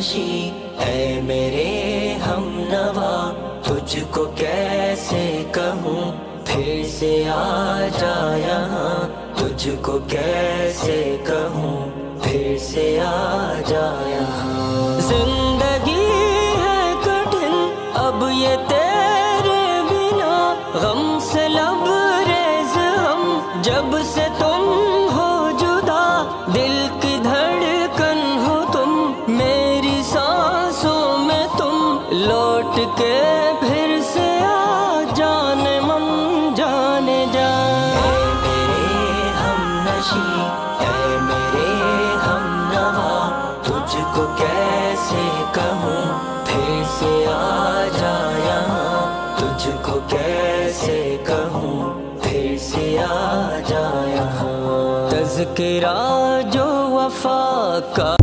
نشی اے میرے ہم نوا، تجھ کو کیسے کہوں پھر سے آ جا یہاں، تجھ کو کیسے کہوں پھر سے آ جا یہاں۔ زندگی ہے کٹھن اب یہ تیرے بنا، غم سے لبریز ہم جب سے تم ہو جدا، دل کی دھڑکن ہو تم میری سانسوں میں، تم لوٹ کے پھر سے آ جانے من جانے جا۔ اے میرے ہم نشی اے میرے ہم نوا، تجھ کو کیسے کہوں پھر سے آ جا یہاں، تجھ کو کیسے کہوں پھر سے آ جا یہاں۔ تذکرہ جو وفا کا